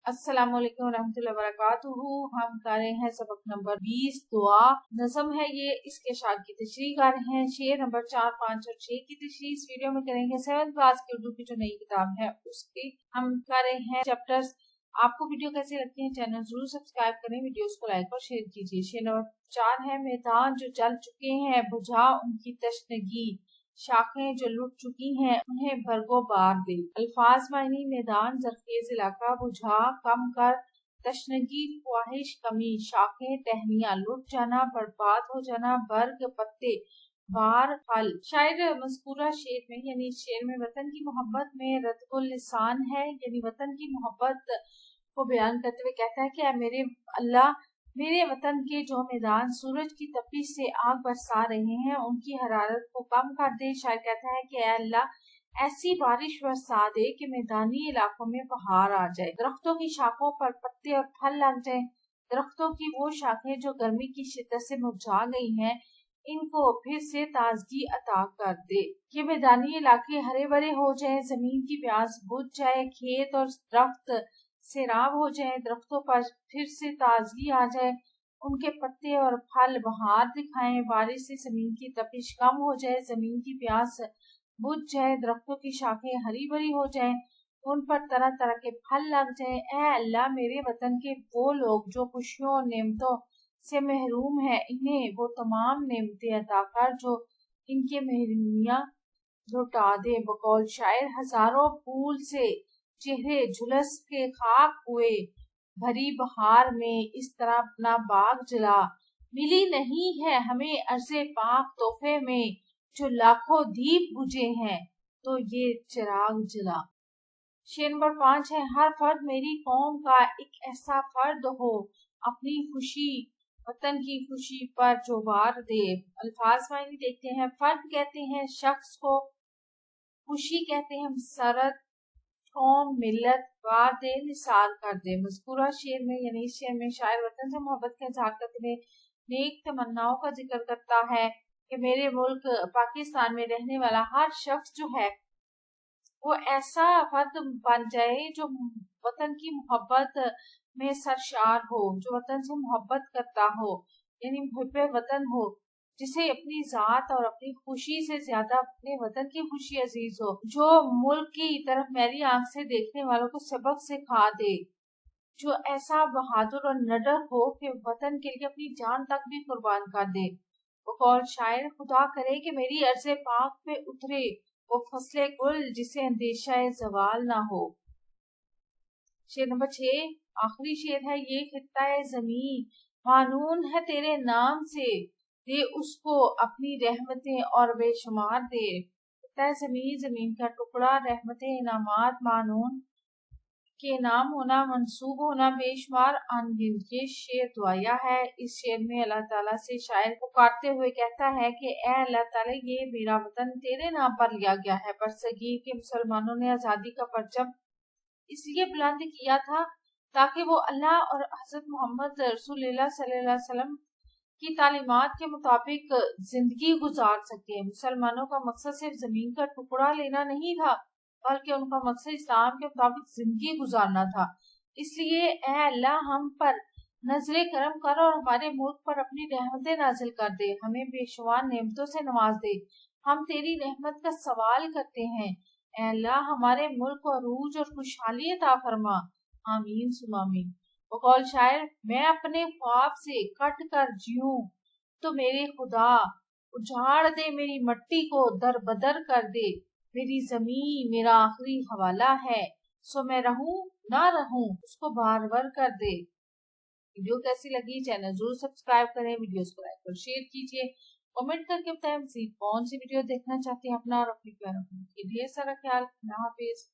अस्सलाम वालेकुम रहमतुल्लाहि व बरकातुहू। हम कर रहे हैं सबक नंबर 20 दुआ नज़म है ये। इसके शाद की तशरीह कर रहे हैं। शेर नंबर 4, 5 और 6 की तशरीह इस वीडियो में करेंगे। 7th क्लास की उर्दू की जो नई किताब है उसकी हम कर रहे हैं चैप्टर्स। आपको वीडियो कैसे लगती है चैनल जरूर सब्सक्राइब करें, वीडियोस को लाइक और शेयर कीजिए। शेर नंबर 4 है, मैदान जो जल चुके हैं बुझा उनकी तशनगी, शाखें जो लुट चुकी हैं उन्हें भरगो बार दे। अल्फाज मायनी मैदान जरखेज इलाका बुझा कम कर तशनगी ख्वाहिश कमी, शाखें टहनियां लुट जाना बर्बाद हो जाना बर्ग पत्ते बार फल। शायर मज़कूरा शेर में यानी शेर में वतन की मोहब्बत में रतबुल लिसान है, यानी वतन की मोहब्बत को बयान करते हुए कहता है कि ऐ मेरे अल्लाह, मेरे वतन के जो मैदान सूरज की तपिश से आग बरसा रहे हैं उनकी हरारत को कम कर दे। शायर कहता है कि ऐ अल्लाह ऐसी बारिश बरसा दे कि मैदानी इलाकों में बहार आ जाए, दरख्तों की शाखों पर पत्ते और फल लग जाए। दरख्तों की वो शाखें जो गर्मी की शिद्दत से मुरझा गई हैं इनको फिर से ताजगी अता कर दे। ये मैदानी इलाके हरे भरे हो जाए, जमीन की प्यास बुझ जाए, खेत और दरख्त सैराब हो जाए, दरख्तों पर फिर से ताजगी आ जाए, उनके पत्ते और फल बहार दिखाएं, बारिश से जमीन की तपिश कम हो जाए, जमीन की प्यास बुझ जाए, दरख्तों की शाखें हरी भरी हो जाएं, उन पर तरह तरह के फल लग जाएं। ऐ अल्लाह, मेरे वतन के वो लोग जो खुशियों और नेमतों से महरूम है इन्हें वो तमाम नेमतें अता कर जो इनके महरूमियां लुटा दे। बकौल शायर हजारों फूल से चेहरे झुलस के खाक हुए, भरी बहार में इस तरह अपना बाग जला, मिली नहीं है हमें अर्ज़े पाक तोहफे में, जो लाखों दीप बुझे हैं तो ये चिराग जला। शेर नंबर 5 है, हर फर्द मेरी कौम का एक ऐसा फर्द हो, अपनी खुशी वतन की खुशी पर जो वार दे। अल्फाज मायने देखते हैं। फर्द कहते हैं शख्स को, खुशी कहते हैं मसरत, कौम मिल्लत, वार दे निसार कर दे। मज़कूरा शेर में यानी इस शेर में शायर वतन से मोहब्बत के इज़हार करते हुए नेक तमन्नाओं का जिक्र करता है कि मेरे मुल्क पाकिस्तान में रहने वाला हर शख्स जो है वो ऐसा फर्द बन जाए जो वतन की मोहब्बत में सरशार हो, जो वतन से मोहब्बत करता हो, यानी मुहिब्बे वतन हो, जिसे अपनी जात और अपनी खुशी से ज्यादा अपने वतन की खुशी अजीज हो, जो मुल्क की तरफ मेरी आंख से देखने वालों को सबक सिखा दे, जो ऐसा बहादुर और निडर हो कि वतन के लिए अपनी जान तक भी कुर्बान कर दे। बकौल शायर खुदा करे कि मेरी अर्ज़े पाक पे उतरे वो फसले गुल जिसे अंदेशा जवाल ना हो। शेर नंबर 6 आखिरी शेर है, ये खित्ता है ज़मीं मानून है तेरे नाम से, दे उसको अपनी रहमतें और बेशुमार दे। खित्ता है ज़मीं, ज़मीन का टुकड़ा, रहमतें इनामात मानून के नाम होना, मंसूब होना बेशुमार अनगिनत। ये शेर दुआया है। इस शेर में अल्लाह ताला से शायर पुकारते हुए कहता है कि ऐ अल्लाह ताला, ये मेरा वतन तेरे नाम पर लिया गया है। बरसगीर के मुसलमानों ने आज़ादी का परचम इसलिए बुलंद किया था ताकि वो अल्लाह और हज़रत मोहम्मद रसूलुल्लाह सल्लल्लाहु अलैहि वसल्लम की तालीमात के मुताबिक जिंदगी गुजार सके। मुसलमानों का मकसद सिर्फ जमीन का टुकड़ा लेना नहीं था, बल्कि उनका मकसद इस्लाम के मुताबिक जिंदगी गुजारना था। इसलिए ऐ अल्लाह, हम पर नजरे करम कर और हमारे मुल्क पर अपनी रहमतें नाजिल कर दे, हमें बेशुमार नेमतों से नवाज दे। हम तेरी रहमत का सवाल करते हैं। ऐ अल्लाह, हमारे मुल्क को अरूज और खुशहाली अता फरमा। आमीन सुमा आमीन। बकौल शायर, मैं अपने ख्वाब से कट कर जीऊं तो मेरे खुदा उजाड़ दे, मेरी मट्टी को दर बदर कर दे, मेरी जमीन मेरा आखिरी हवाला है, सो मैं रहूं ना रहूं उसको बार बार कर दे। वीडियो कैसी लगी चैनल जरूर सब्सक्राइब करें, वीडियोस को लाइक और शेयर कीजिए, कमेंट करके बताएं मज़ीद कौन सी वीडियो देखना चाहते हैं। अपना और अपनी प्यारों की ढेर सारा ख्याल। अल्लाह हाफिज।